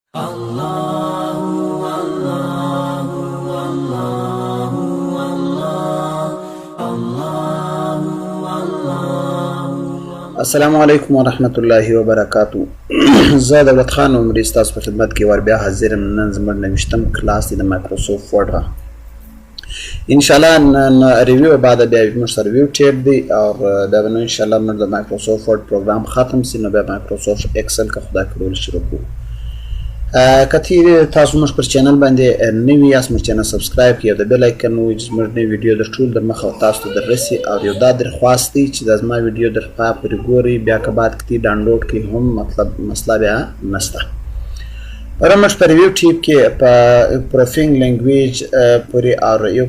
السلام علیکم ورحمت الله وبرکاتو. زه دولت خان عمری ستاسو په خدمت کې ور بیا حاضر یم. نن زموږ 90م کلاس دی د مایکروسافټ ورډ. ان شاء الله نن ریویو بعد بیا موږ سره ریویو ټیپ دی او دا به ان شاء الله موږ د مایکروسافټ ورډ پروګرام ختم سي نو بیا مایکروسافټ ایکسل کا خدای کړول شروع کوو. کتیر تاسو موږ پر چینل باندې نوی یاست موږ چینل سبسکرایب کړئ او د بیل آیکن وځ موږ نوی ویډیو د ټول د مخه تاسو ته دررسي او یو دا درخواست دی چې د ما ویډیو در پورې ګوري بیا که بعد کې ډاونلوډ کړئ هم مطلب مسله بیا نشته. موږ په ریویو ټیپ کې په پروفینګ لینګویج پورې او یو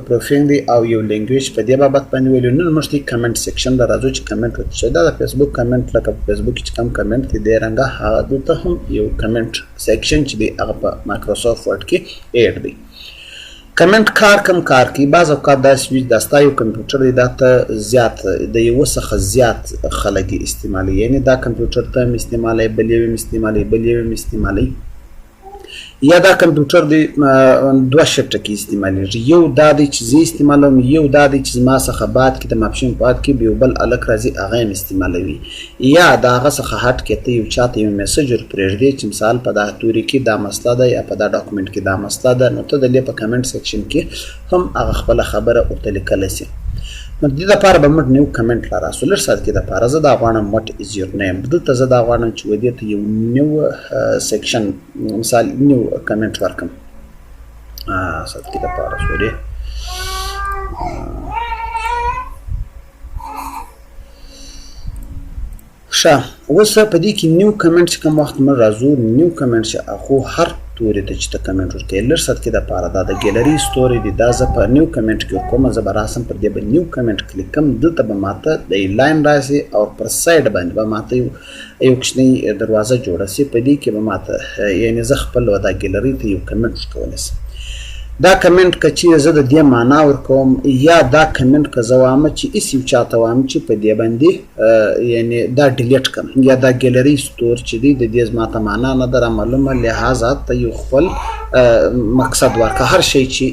پروفینګ دی او یو لینګویج په دې بابت باندې ویلو. نن موږ د کمنټ سیکشن ته راځو چې کمنټ وکړو. دا د فیسبوک کمنټ لکه په فیسبوک کې چې کوم کمنټ دی د رنګه هغه دلته هم یو کمنټ سیکشن چې دی هغه په مایکروسافټ ورډ کې ایډ دی. کمنټ کار کوي. بعض اوقات داسې وي دا ستا یو کمپیوټر دی دا ته زیات د یو څخه زیات خلک استعمالوي، یعنی دا کمپیوټر ته هم استعمالوي، بل یو هم استعمالوي، بل یو هم استعمالوي، یا دا کمپیوټر دی دوه شفټه کې استعمالیږي. یو دا دی چې زه استعمالوم، یو دا دی چې زما څخه بعد کې د ماپشن بعد کې یو بل الک راځي هغه هم استعمالوي، یا د هغه څخه هټ کې ته یو چاته یو میسج ور پرېږدي چې مثال په دا توري کې دا مسله ده یا په دا ډاکومنټ کې دا مسله ده، نو ته د دې په کمنټ سیکشن کې هم هغه خپله خبره ورته لیکلی سي. نو د دې لپاره به موږ نیو کمنټ راراسو. لږ ساعت کې دپاره زه دا غواړم وټ از یور نیم، دلته زه دا غواړم چې ودې ته یو نیو سیکشن مثال نیو کمنټ ورکړم. ساعت کې دپاره سوري ښه. اوس په دې کې نیو کمنټ چې کوم وخت موږ راځو نیو کمنټ چې اخو هر توري ته چې ته کمنټ ورکوي لږ ساعت کې دپاره دا د ګیلري ستوري دی دا زه په نیو کمنټ کې ورکوم. زه به راسم پر دې به نیو کمنټ کلیک کوم. دلته به ماته د لاین راسي او پر سایډ باندې به ماته یو کوچنۍ دروازه جوړه سي. په دې کې به ماته یعنی زه خپل دا ګیلري ته یو کمنټ ورکولی سم. دا کمنټ که چیرې زه د دې معنا ورکوم یا دا کمنټ که زه وایم چې هېڅ یو چاته وایم چې په دې باندې یعنی دا ډیلیټ کړم یا دا ګیلري سټور چې دی د دې زما ته معنا نه ده رامعلومه، لحاظه ته یو خپل مقصد ورکړه. هر شی چې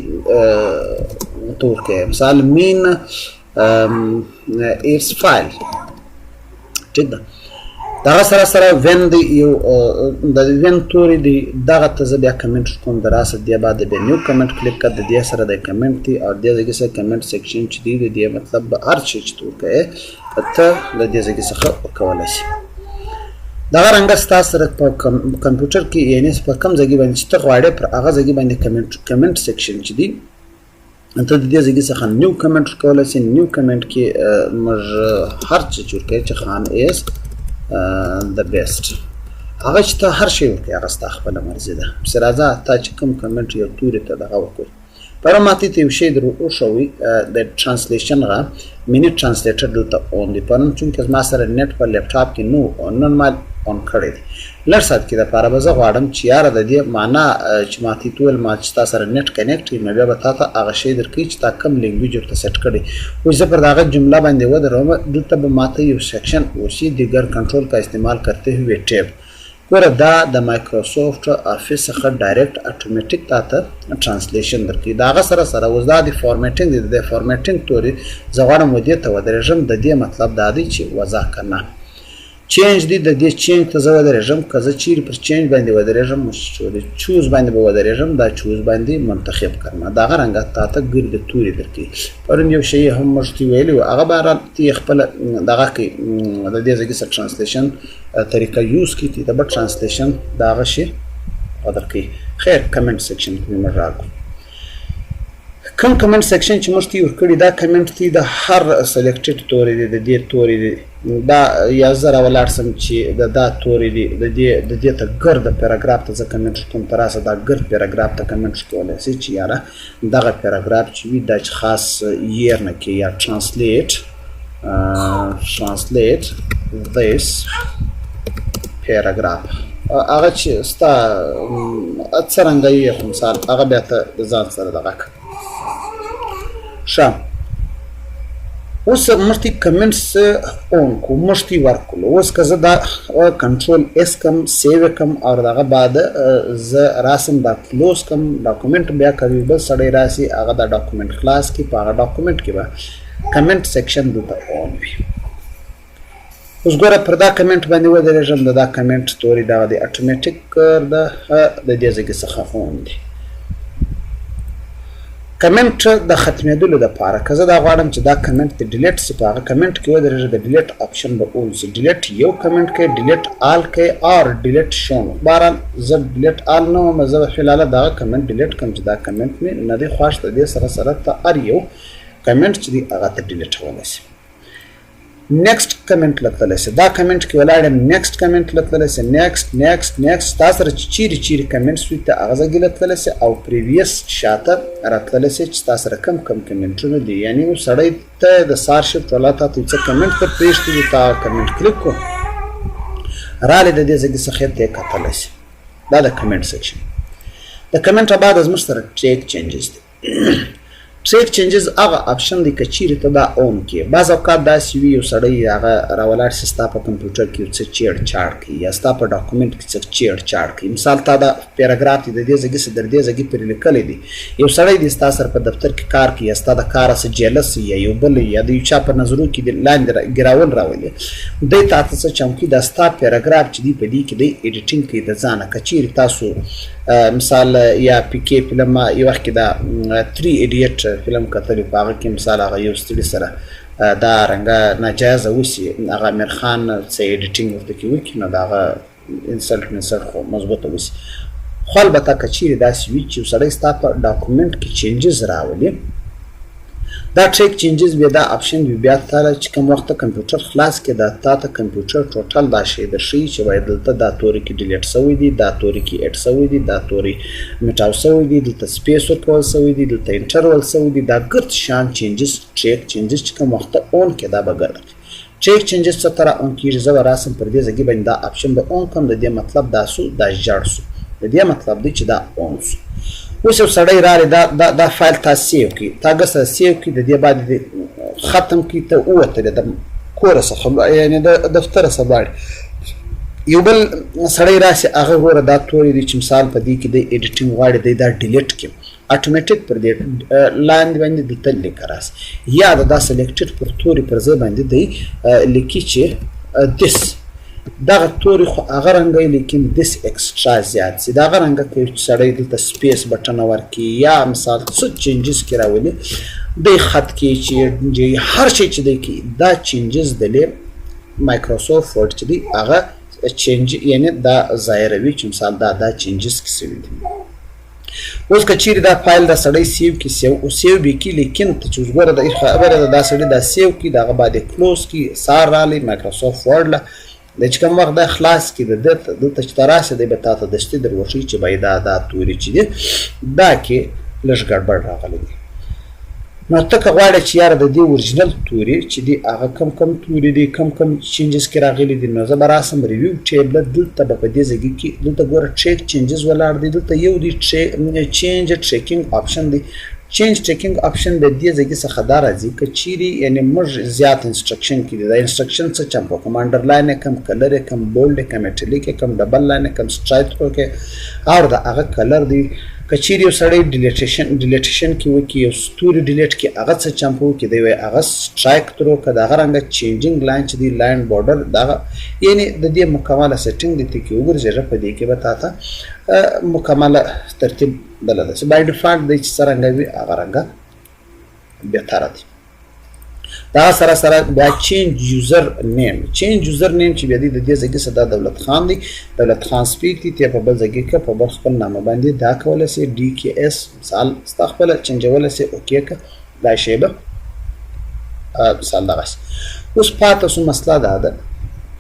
ته ورکوې مثال مین ایټس فایل ټیک ده. دغه سره وین دی یو د وین توري دی دغه ته زه بیا کمنټ کوم د راسه دې بعد بیا نیو کمنټ کلیک کړه. د دې سره د کمنټ دی او دې ځای سره کمنټ سیکشن چې دی د دې مطلب هر شی چې ته ورکوې ته د دې ځای څخه ورکولی شي. دغه رنګه ستا سره په کمپیوټر کې یعنی په کوم ځای باندې چې ته غواړې پر هغه ځای باندې کمنټ سیکشن چې دی ته د دې ځای څخه نیو کمنټ ورکولی شي. نیو کمنټ کې موږ هر څه چې ورکوې چې خان ایز the best هغه چې ته هر شی ورکوې هغه ستا خپله مرضي ده. پسې راځه تا چې کوم کمنټ یو توري ته دغه ورکوي پرون ماته ته یو شی در وښوي د ټرانسلیشن هغه مینی ټرانسلیټر دلته اون دی. پرون چونکې زما سره نیټ په لیپټاپ کې نو نن ما اون کړی دی. لږ ساعت کې دپاره به زه غواړم چې یاره د دې معنا چې ما ته وویل ما چې تا سره نیټ کنیکټ وي نو بیا به تا ته هغه شی درکوي چې تا کوم لینګویج ورته سیټ کړی. اوس زه پر د هغه جمله باندې ودروم دلته به ما ته یو سیکشن اوسي دیگر کنټرول کا استعمال کرتے ہوئے ټیب. ګوره دا د مایکروسافټ افیس څخه ډایرکټ اټومیټیک تا ته ټرانسلیشن درکوي. د هغه سره اوس دا د فارمیټینګ دی د فارمیټینګ توري زه غواړم ودې ته ودرېږم. د دې مطلب دا دی چې وضع کنه چینج دی. د دې چینج ته زه ودرېږم که زه چیرې پر چینج باندې ودرېږم چوز باندې به ودرېږم دا چوز باندې منتخب کړم. دغه رنګه تا ته ګرد توري درکوي. پرون یو شی هم موږ ته ویلي وو هغه بهرحال ته یې خپله دغه کوي د دې ځای سره ټرانسلیشن طریقه یوز کړي ته به ټرانسلیشن د هغه شي درکوي. خیر کمنټ سیکشن کې موږ راغلو. کوم کمنټ سیکشن چې موږ ته یې ورکړي دا کمنټ دی د هر سلیکټډ توري دی د دې توري دی دا یا زه راولاړ سم چې د دا توري دی د دې ته ګرد پیراګراف ته زه کمنټ کوم ته راسه دا ګرد پیراګراف ته کمنټ کولی شي چې یاره دغه پیراګراف چې وي دا چې خاص یېر نه کې یا translate this paragraph هغه چې ستا څرنګه یې خو مثال هغه بیا ته د ځان سره دغه کړه. ښه اوس مشتي کمنټس اون کو مشتي ورکول اوس که زه دا کنټرول اس کم سیو کم او دغه بعد زه راسم دا کلوز کم ډاکومنټ بیا کوي بل سړی راسي هغه دا ډاکومنټ خلاص کی په هغه ډاکومنټ کې به کمنټ سیکشن دلته اون وي. اوس ګوره پر دا کمنټ باندې ودرېږم دا کمنټ توري دغه د اټومیټیک د دې ځای څخه اون دي. کمنټ د ختمېدلو دپاره که زه دا غواړم چې دا کمنټ د ډیلیټ سي په هغه کمنټ کې ودرېږي د ډیلیټ آپشن به اون سي. ډیلیټ یو کمنټ کوي ډیلیټ آل کوي اور ډیلیټ شون. بهرحال زه ډیلیټ آل نه وم زه به فلحاله دغه کمنټ ډیلیټ کړم چې دا کمنټ مې نه دی خوښ د دې سره سره ته هر یو کمنټ چې دی هغه ته ډیلیټولی سي. نیکسټ کمنټ لتلی سي دا کمنټ کې ولاړ یم نیکسټ کمنټ لتلی سي نیکسټ نیکسټ نیکسټ تا سره چې چیرې چیرې کمنټس وي ته هغه ځای کې لتلی سي او پریویس شاته راتللی سي چې تا سره کم کم کمنټونه دي. یعنې یو سړی ته د سار شفټ والا تا ته څه کمنټ پر پرېښتي دي تا کمنټ کلیک کړو رالی د دې ځای څخه ته یې کتلی سي. دا د کمنټ سیکشن. د کمنټ بعد زموږ سره ټریک چینجز دي. ټریک چینجز هغه آپشن دی که چیرې ته دا اون کړي. بعض اوقات داسې وي یو سړی هغه راولاړ سي ستا په کمپیوټر کې یو څه چیړ چاړ کوي یا ستا په ډاکومنټ کې څه چیړ چاړ کوي. مثال تا دا پیراګراف دی د دې ځای څخه در دې ځای پرې لیکلی دی یو سړی دی ستا سره په دفتر کې کار کوي یا ستا د کاره څه جیلس یا یو بل یا د یو چا په نظرو کې لاندې ګراول راولي دی تا ته څه چمکي دا ستا پیراګراف چې دی په دې کې دی ایډیټینګ کوي د ځانه. که چیرې تاسو مثال یا پی کې فلم یو وخت کې دا 3 ایډیټ فلم کتلی په هغه کې مثال هغه یو ستړي سره دا رنګه ناجایزه وسي هغه امیر خان څه ایډیټینګ ورته کې وکړي نو د هغه انسلټ خو مضبوطه وسي. خو البته که چیرې داسې وي چې یو سړی ستا په ډاکومنټ کې چینجز راولي دا ټریک چینجز بیا دا آپشن وي بیا تاله چې کوم وخت کمپیوټر خلاص کې دا تا ته کمپیوټر ټوټل دا شی درښیي چې باید دلته دا توري کې ډیلیټ سوی دي دا توري کې ایډ سوی دي دا توري میټاو سوی دي دلته سپیس ورکول سوی دي دلته انټرول سوی دي دا ګرد شان چینجز ټریک چینجز چې کوم وخت اون کې دا به ګرد ټریک چینجز څه طرح اون کېږي. زه به راسم پر دې ځای باندې دا آپشن به اون کړم. د دې مطلب دا سو دا ژړ سو د دې مطلب دی چې دا اون سو. اوس یو سړی رالی دا فایل تا سیو کړي تا هغه سره سیو کړي د دې باندې ختم کړي ته ووتلې د کوره څخه یعنې د دفتره څخه ولاړې یو بل سړی راسي هغه ګوره دا توري دي چې مثال په دې کې دی ایډیټینګ غواړي دی دا ډیلیټ کړي اټومیټیک پر دې لاندې باندې دلته لیکه راسي یا دا سلیکټډ پر توري پر ځای باندې دی لیکي چې دس دغه توري خو هغه رنګه لیکن دس ایکسټرا زیات سي دغه رنګه کوي چې سړی دلته سپیس بټن ورکړي یا مثال څه چینجز کې راولي دی خط کې چې هر شی چې دی کوي دا چینجز دلې مایکروسافټ ورډ چې دی هغه چینج یعنې دا ظاهروي چې مثال دا چینجز کې سوي دي. اوس که چیرې دا فایل دا سړی سیو کړي سیو به کړي لیکن ته چې اوس ګوره د خبره ده دا سړی دا سیو کړي د هغه بعد یې کلوز کړي سار رالی مایکروسافټ ورډ له د چې کوم وخت دا خلاص کړي دلته چې ته راسې دی به تا ته دستي در وښیي چې باید دا توري چې دي دا کې لږ ګډبډ راغلی دی. نو ته که غواړې چې یاره د دې اورجینل توري چې دي هغه کم توري دي کم چینجز کې راغلي دي نو زه به راسم ریویو ټیبل دلته به په دې ځای کې دلته ګوره ټریک چینجز ولاړ دی دلته یو دی چینج ټریکینګ آپشن دی. چینج ټریکینګ آپشن د دې ځای څخه دا راځي که چیرې یعنې موږ زیات انسټرکشن کې دي دا انسټرکشن څه چمپو کوم انډرلاین یې کم کلر یې کم بولډ یې کم ایټلیک یې کم ډبل لاین یې کم سټرایک وکړي او د هغه کلر دی. که چیرې یو سړی ډیلیټیشن کې وکړي یو ستوري ډیلیټ کړي هغه څه چمپو وکړي دی وایي هغه سټرایک تر وکړه د هغه رنګه چینجینګ لاین چې دی لاین بارډر دغه یعنې د دې مکمله سیټینګ دی ته کې وګرځېږه په دې کې به تا ته مکمله ترتیب دلته چې بای ډیفالټ دی چې څه رنګه وي هغه رنګه بهتره دی. دا سره سره بیا چینج یوزر نیم چې بیا دی د دې ځای څخه دا دولت خان دی دولت خان سپیک دی ته په بل ځای کې په بل خپل نامه باندې دا کولی سي ډي کې اس مثال ستا خپله چینجولی سي اوکې که دا شی به مثال دغسې. اوس پاته سو مسله دا ده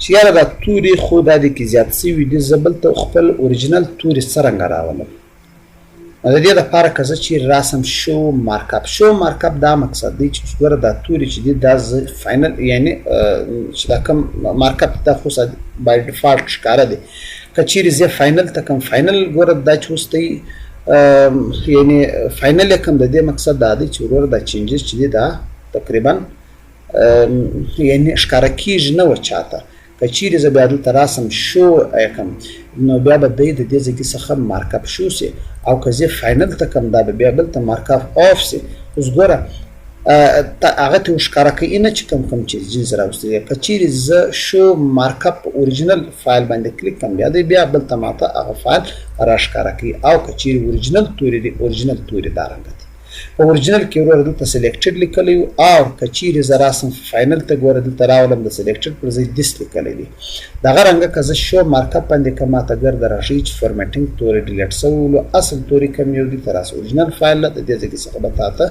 چې یاره دا توري خو دا دی کې زیات سوي دي زه بلته خپل اوریجنل توري څرنګه راولم د دې لپاره که زه چیرې راسم شو مارکاپ دا مقصد دی چې ګوره دا توري چې دي دا زه فاینل یعنې چې دا کوم مارکاپ دا خو بای ډیفالټ ښکاره دی که چیرې زه فاینل ته کوم فاینل ګوره دا چې اوس دی یعنې فاینل یې کوم د دې مقصد دا دی چې ګوره دا چینجز چې دي دا تقریبا یعنی ښکاره کېږي نه وه چاته. که چیرې زه بیا دلته راسم شو کم نو بیا به دی د دې ځایګي څخه مارکاپ شو سي او که زه فاینل ته کم دا به بیا بلته مارکاپ آف سي. اوس ګوره هغه ته ښکاره کوي نه چې کوم چیز جنس راوستلی. که چیرې زه شو مارکاپ په اوریجنل فایل باندې کلیک کړم بیا دی بیا بلته ماته هغه فایل راښکاره کوي. او که چیرې اوریجنل توري دی اوریجنل توري دا رنګه دي. په اوریجنل کې وروره دلته سلیکټډ لیکلی وي او که چیرې زه راسم فاینل ته ګوره دلته راولم د سلیکټډ پر ځای دیس لیکلی دي. دغه رنګه که زه شو مارکاپ باندې کړم ماته ګرده راښیي چې فورمیټینګ توري ډیلیټ سوي ولو اصل توري کوم یو دي ته راسه اوریجنل فایل د دې ځای څخه به تاته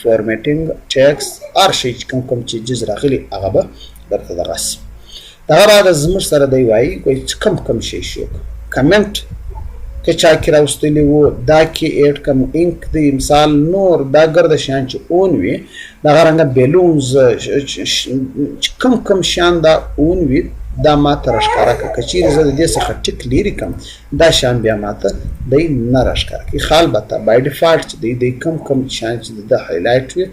فورمیټینګ ټیکس هر شی چې کوم چیز راغلي هغه به درته دغه سي. دغه بعد زموږ سره دی وایي چې کوم شی شو کمنټ که چا کې راوستلی وو دا کې ایډ کم انک دی مثال نور دا ګرده شیان چې اون وي دغه رنګه بیلونز کوم شیان دا اون وي دا ماته راښکاره کړه. که چیرې زه د دې څخه ټیک لیرې کړم دا شیان بیا ماته دی نه راښکاره کوي. ښه البته بای ډیفالټ چې دی کوم شیان چې د هایلایټ وي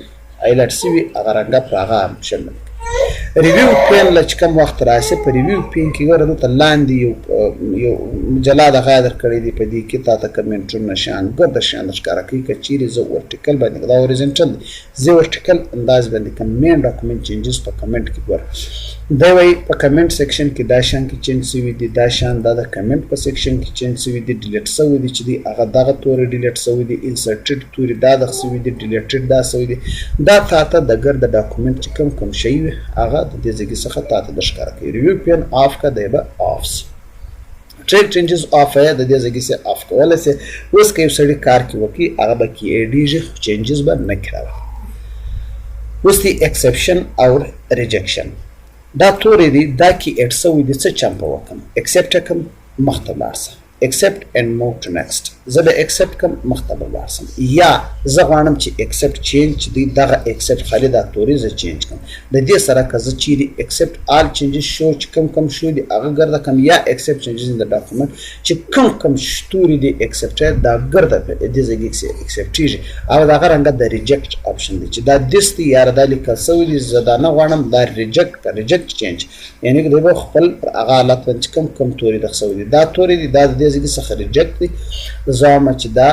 هایلایټ سوي هغه رنګه پر هغه شامل. ریویو پین له چې کوم وخت راسي په ریویو پین کې ګوره دلته لاندې یو جلا دغه درکړی دی په دې کې تاته کمنټونه شیان ګرده شیان ښکاره کوي. که چیرې زه ورټیکل باندې دا اوريجنټل دی زه ورټیکل انداز باندې کوم مین ډاکومنټ چینجز په کمنټ کې ګوره دی وایي په کمنټ سیکشن کې دا شیان کې چینج سوي دي دا شیان دا د کمنټ په سیکشن کې چینج سوي دي ډیلیټ سوي دي چې دی هغه دغه توري ډیلیټ سوي دي انسرټډ توري دا دغه سوي دي ډیلیټډ دا سوي دي دا تاته د ګرده ډاکومنټ چې کوم شی وي هغه د دې ځای څخه تاته د ښکاره کوي. ریویو پین آف کا دی به آف سي. ټریک چینجز آف یا د دې ځای څخه آف کولی سي. اوس که یو سړی کار کې وکړي هغه به کې ایډیږي خو چینجز به نه کړی. اوس دی ایکسپشن او ریجکشن دا تورې دي دا کې ایډ سوي دي څه چمپه وکړم ایکسپټ کړم مخته لاړ سم accept and move to next. زه به accept کوم مخته به لاړ سم یا زه غواړم چې accept change چې دی دغه accept خالي دا توري زه چینج کوم. د دې سره که زه چیرې accept all changes شو چې کوم شو دي هغه ګرده کوم یا accept changes in the document چې کوم توري دي accept دا ګرده په دې ځای کې acceptېږي او دغه رنګه د reject option دی چې دا دس دی یا د لیکل سوي دي زه دا نه غواړم دا reject change یعنی که دوی خپل هغه حالت باندې کوم توري د سوي دي دا توري دي دا د دې څخه ریجکټ دي زه وایم چې دا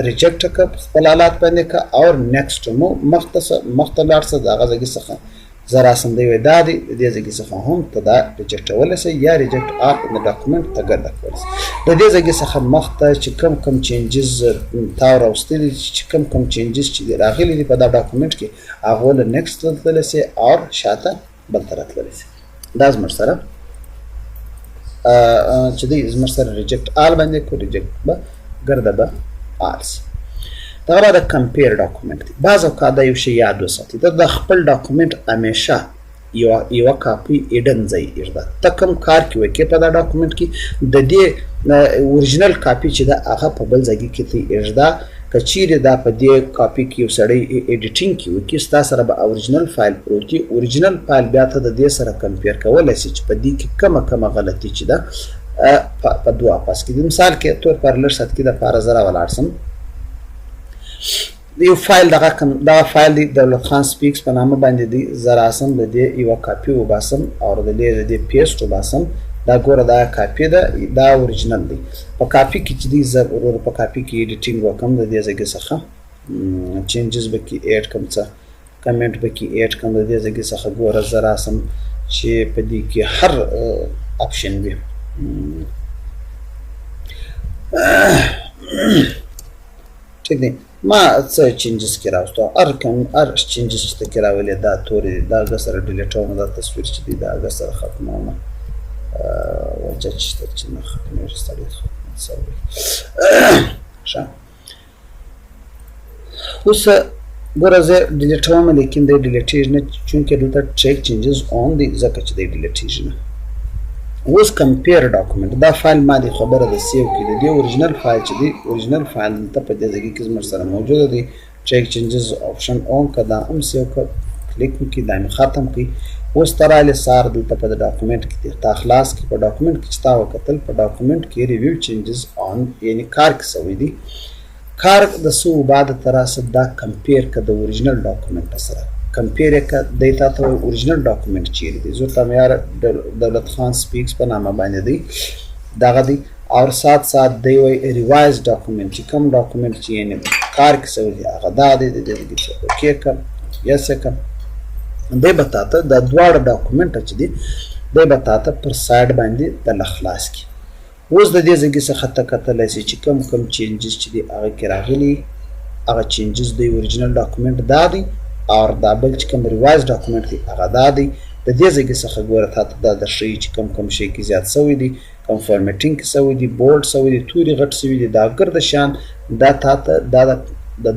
ریجکټ کړه خپل حالات باندې که او نیکسټ مو مخته لاړ څه د هغه ځای څخه زه راسم دی وایي دا دی د دې ځای څخه هم ته دا ریجکټولی سئ یا ریجکټ آف د ډاکومنټ ته ګرده کولی سئ. د دې ځای څخه مخته چې کوم چینجز تا راوستلي چې کوم چینجز چې راغلي دي په دا ډاکومنټ کې هغه له نیکسټ ته تللی سئ او شاته بل ته راتللی سئ. دا زموږ سره چې دی زموږ سره ریجکټ آل باندې کو ریجکټ به ګرده به آل سي. دغه بعد کمپیر ډاکومنټ دی. بعض اوقات دا یو شی یاد وساتئ د خپل ډاکومنټ همیشه یوه کاپي ایډن ځای ایږده ته کوم کار کې وکړې په دا ډاکومنټ کې د دې اوریجنل کاپي چې ده هغه په بل ځای کې ته ایږده. که چیرې دا په دې کاپي کې یو سړی ایډیټینګ کې وکړي ستا سره به اوریجنل فایل پروت وي اوریجنل فایل بیا ته د دې سره کمپیر کولی سي چې په دې کې کومه غلطي چې ده په دوه اپاس کې د مثال کې طور پر لږ سات کې دپاره زه راولاړ سم یو فایل دغه فایل دی دولت خان سپیکس په نامه باندې دی زه راسم د دې یوه کاپي وباسم او د دې پیسټ وباسم دا ګوره دا کاپي ده دا اوریجنل دی. په کاپي کې چې دی زه ورور په کاپي کې ایډیټینګ وکړم د دې ځای څخه چینجز به کې ایډ کړم څه کمنټ به کې ایډ کړم د دې ځای څخه ګوره زه راسم چې په دې کې هر اپشن وي ټیک دی ما څه چینجز کې راوستو هر چینجز چې ته کې راولې دا تورې دي دا هغه سره ډیلیټومه دا تصویر چې دی دا هغه سره ختمومه وجه چې نه ختمېږي ستا ډېر خدمت سوی ښه اوس ګوره زه ډیلیټومه لیکن دی ډیلیټېږي نه چونکې دلته ټریک چینجز اون دی ځکه چې دی ډیلیټېږي نه. اوس کمپیر ډاکومنټ دا فایل ما دی خبره د سیو کې د دې اوریجنل فایل چې دی اوریجنل فایل دلته په دې ځای کې زموږ سره موجوده دی ټریک چینجز آپشن اون که دا هم سیو که کلیک وکړي دا مې ختم کړي. اوس ته رالې سار دلته په ډاکومنټ کې تا خلاص کړي په ډاکومنټ کې چې تا وکتل په ډاکومنټ کې ریویو چینجز آن یعنی کار کې سوی دی کار د څو بعد ته راسه دا کمپیر که د اوریجنل ډاکومنټ سره کمپیر یې کړه دی تا ته وایي اوریجنل ډاکومنټ چیرې دی زه ته معیار دولت خان سپیکس په نامه باندې دی دغه دی اور ساتھ ساتھ دی وایي ریوایز ډاکومنټ چې کوم ډاکومنټ چې یعنې کار کې سوی دی هغه دا دی د دې کې اوکې کړه یس یې کړه دی به تا ته دا دواړه ډاکومنټه چې دي دی به تا ته پر سایډ باندې د خلاص کړي اوس د دې ځای څخه ته کتلی سي چې کوم چینجز چې دي هغه کې راغلي هغه چینجز دی اوریجنل ډاکومنټ دا دی او دا بل چې کوم ریوایز ډاکومنټ دی هغه دا دی د دې ځای څخه ګوره تا ته دا درښیي چې کوم شی کې زیات سوی دی کوم فارمیټینګ کې سوی دی بولډ سوی دی توري غټ سوی دی دا ګرده شیان دا تا ته دا د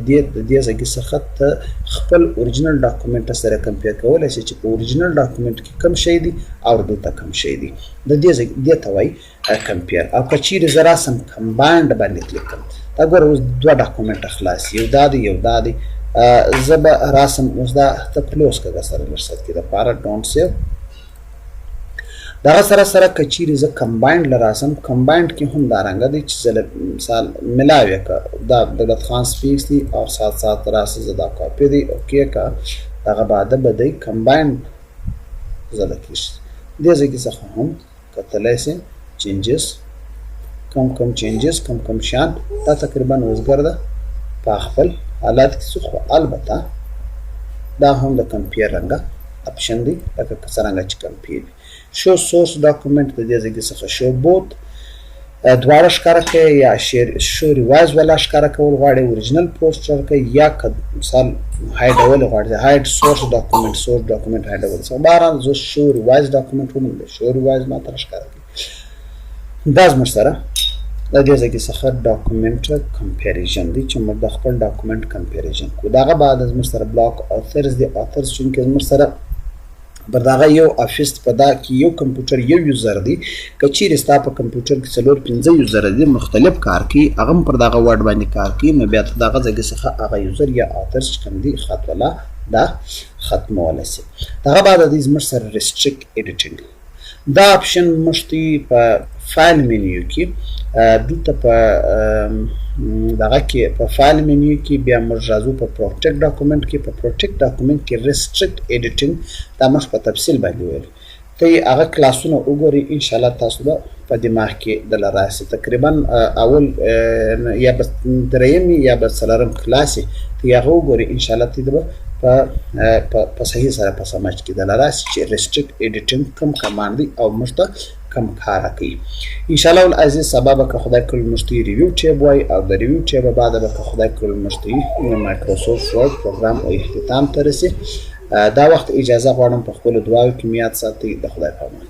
دې ځای څخه ته خپل اوریجنل ډاکومنټ سره کمپیر کولی شي چې په اوریجنل ډاکومنټ کې کوم شی دی او دلته کوم شی دی د دې ته وایي کمپیر او که چیرې زه راسم کمباینډ باندې کلیک کړم دا ګوره اوس دوه ډاکومنټه خلاص یو دا دی یو دا دی زه به راسم اوس دا ته کلوز کړه سره لږ سات کې دپاره ډونټ سیو دغه سره که چیرې زه کمباینډ له راسم کمباینډ کې هم دارنګه دی چې زه مثال ملاو یې کړه دا دولت خان سپیکس دی او ساتھ ساتھ راسه زه دا کاپي دی اوکې کړه دغه بعده به دی کمباینډ زه لکېږي دې ځای کې څخه هم کتلی سي چینجز کوم چینجز کوم شیان دا تقریبا اوسګر ده په خپل حالات کې څه خو البته دا هم د کمپیر رنګه اپشن دی لکه څرنګه چې کمپیر شو سورس ډاکومنټ د دې ځای څخه شو بوت دواړه ښکاره کوي یا شو ریوایز والا ښکاره کول غواړي اوریجنل پوسټر کوي یا مثال هایډول غواړي هاید سورس ډاکومنټ هایډول څه بهرحال زه شو ریوایز ډاکومنټ ونوموي شو ریوایز ما ته ښکاره کوي دا زموږ سره د دې ځای څخه ډاکومنټ کمپیریزن دی چې موږ د خپل ډاکومنټ کمپیریزن کوو دغه بعد زموږ سره بلاک اترز دی اترز چونکې زموږ سره پر دغه یو افیس په دا کې یو کمپیوټر یو یوزر دی که چیرې ستا په کمپیوټر کې څلور پنځه یوزره دي مختلف کار کوي هغه هم پر دغه ورډ باندې کار کوي نو بیا ته دغه ځای څخه هغه یوزر یا اترز چې کوم دی خط والا دا ختمولی سي دغه بعد دی زموږ سره ریسټریکټ ایډیټینګ دا اپشن مشتي په فایل منیو کې دلته په دغه کې په فایل منیو کې بیا موږ راځو په پروټیکټ ډاکومنټ کې په پروټیکټ ډاکومنټ کې ریسټریکټ ایډیټینګ دا موږ په تفصیل باندې ویلو ته هغه کلاسونه وګورئ انشاءالله تاسو به په دماغ کې دله راسي تقریبا اول یا به درېیم یا به څلورم کلاس یې ته هغه وګورئ انشاءالله ته به په صحیح سره په سمجھ کې دله راسي چې ریسټریکټ ایډیټینګ کوم کمانډ دی او موږ ته کم کار کوي انشاءالله العزیز سبا به که خدای کول موږ ته ریویو ټیب وایي او د ریویو ټیب بعد به که خدای کول موږ ته مایکروسافټ ورډ پروګرام او اختتام ته رسي دا وخت اجازه غواړم په خپلو دعاو کې میاد ساتئ د خدای په امان